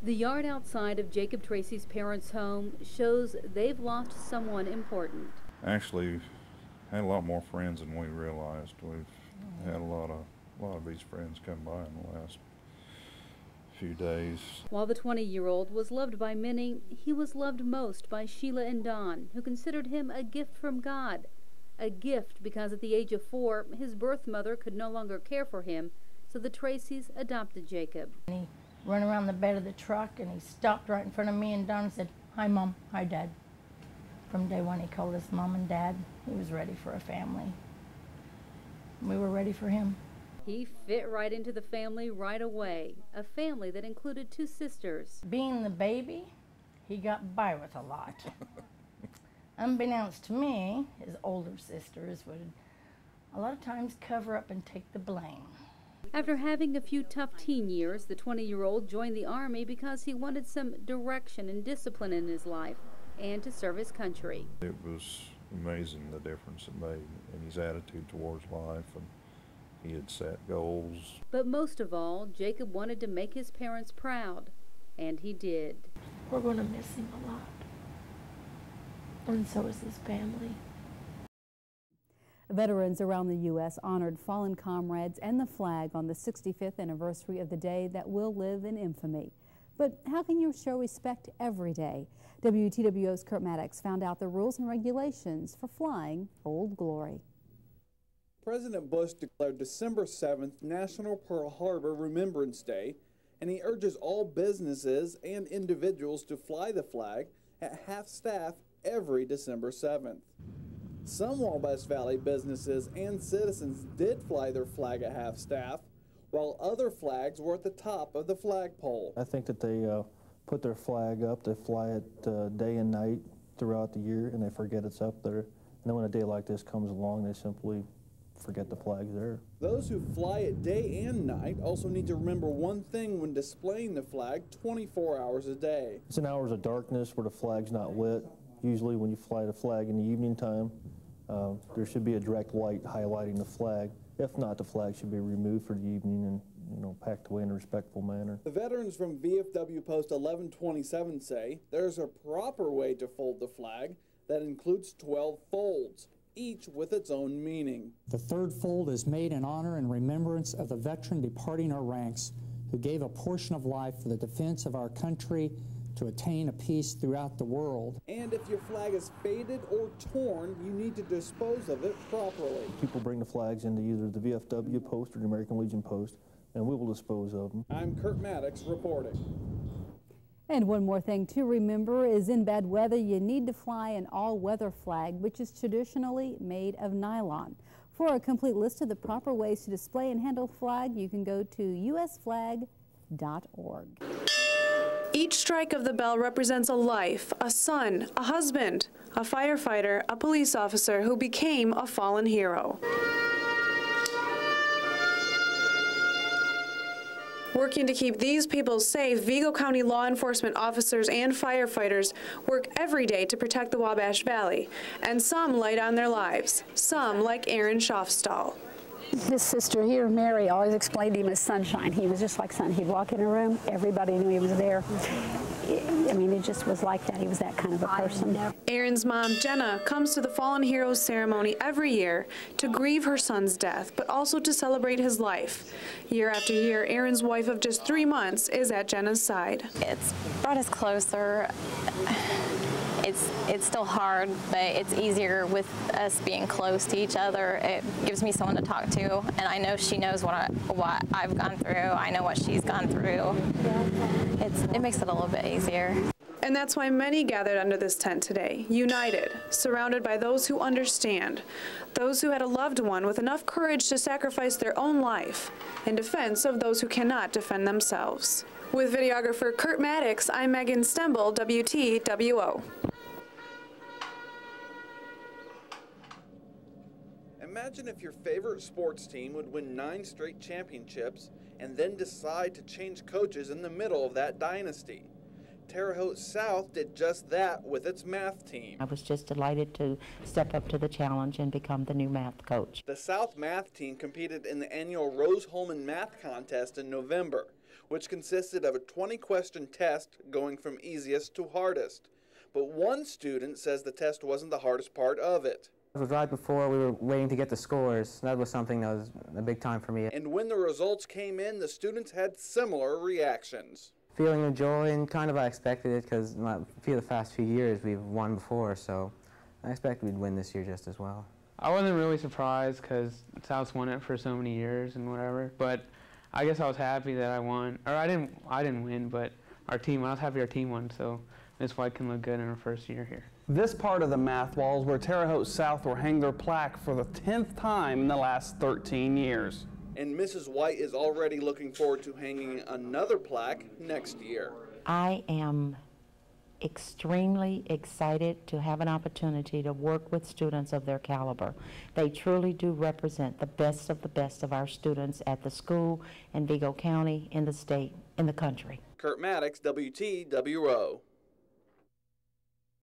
The yard outside of Jacob Tracy's parents' home shows they've lost someone important. Actually, had a lot more friends than we realized. We've had a lot of these friends come by in the last few days. While the 20-year-old was loved by many, he was loved most by Sheila and Don, who considered him a gift from God. A gift because at the age of 4, his birth mother could no longer care for him, so the Tracys adopted Jacob. He ran around the bed of the truck and he stopped right in front of me and Don and said, "Hi, Mom. Hi, Dad." From day one, he called us Mom and Dad. He was ready for a family. We were ready for him. He fit right into the family right away, a family that included 2 sisters. Being the baby, he got by with a lot. Unbeknownst to me, his older sisters would a lot of times cover up and take the blame. After having a few tough teen years, the 20-year-old joined the Army because he wanted some direction and discipline in his life and to serve his country. It was amazing the difference it made in his attitude towards life, and he had set goals. But most of all, Jacob wanted to make his parents proud, and he did. We're going to miss him a lot, and so is his family. Veterans around the U.S. honored fallen comrades and the flag on the 65th anniversary of the day that will live in infamy. But how can you show respect every day? WTWO's Kurt Maddox found out the rules and regulations for flying Old Glory. President Bush declared December 7th National Pearl Harbor Remembrance Day, and he urges all businesses and individuals to fly the flag at half-staff every December 7th. Some Wabash Valley businesses and citizens did fly their flag at half-staff, while other flags were at the top of the flagpole. I think that they put their flag up, they fly it day and night throughout the year, and they forget it's up there. And then when a day like this comes along, they simply forget the flag's there. Those who fly it day and night also need to remember one thing when displaying the flag 24 hours a day. It's in hours of darkness where the flag's not lit. Usually when you fly the flag in the evening time, there should be a direct light highlighting the flag. If not, the flag should be removed for the evening and packed away in a respectful manner. The veterans from VFW Post 1127 say there's a proper way to fold the flag that includes 12 folds, each with its own meaning. The third fold is made in honor and remembrance of the veteran departing our ranks who gave a portion of life for the defense of our country to attain a peace throughout the world. And if your flag is faded or torn, you need to dispose of it properly. People bring the flags into either the VFW Post or the American Legion Post, and we will dispose of them. I'm Kurt Maddox reporting. And one more thing to remember is in bad weather, you need to fly an all-weather flag, which is traditionally made of nylon. For a complete list of the proper ways to display and handle flag, you can go to usflag.org. Each strike of the bell represents a life, a son, a husband, a firefighter, a police officer who became a fallen hero. Working to keep these people safe, Vigo County law enforcement officers and firefighters work every day to protect the Wabash Valley, and some lay down their lives, some like Aaron Schaufstall. His sister here, Mary, always explained to him as sunshine. He was just like sun. He'd walk in a room, everybody knew he was there. I mean, it just was like that. He was that kind of a person. Aaron's mom, Jenna, comes to the Fallen Heroes ceremony every year to grieve her son's death, but also to celebrate his life. Year after year, Aaron's wife of just 3 months is at Jenna's side. It's brought us closer. It's still hard, but it's easier with us being close to each other. It gives me someone to talk to, and I know she knows what I've gone through. I know what she's gone through. It makes it a little bit easier. And that's why many gathered under this tent today, united, surrounded by those who understand, those who had a loved one with enough courage to sacrifice their own life in defense of those who cannot defend themselves. With videographer Kurt Maddox, I'm Megan Stemble, WTWO. Imagine if your favorite sports team would win 9 straight championships and then decide to change coaches in the middle of that dynasty. Terre Haute South did just that with its math team. I was just delighted to step up to the challenge and become the new math coach. The South math team competed in the annual Rose Holman Math Contest in November, which consisted of a 20-question test going from easiest to hardest. But one student says the test wasn't the hardest part of it. It was right before we were waiting to get the scores. That was something that was a big time for me. And when the results came in, the students had similar reactions. Feeling of joy, and kind of I expected it because for the past few years we've won before, so I expect we'd win this year just as well. I wasn't really surprised because South's won it for so many years and whatever, but I guess I was happy that I won. Or I didn't win, but our team, I was happy our team won, so Miss White can look good in her first year here. This part of the math wall is where Terre Haute South will hang their plaque for the 10th time in the last 13 years. And Mrs. White is already looking forward to hanging another plaque next year. I am extremely excited to have an opportunity to work with students of their caliber. They truly do represent the best of our students at the school, in Vigo County, in the state, in the country. Kurt Maddox, WTWO.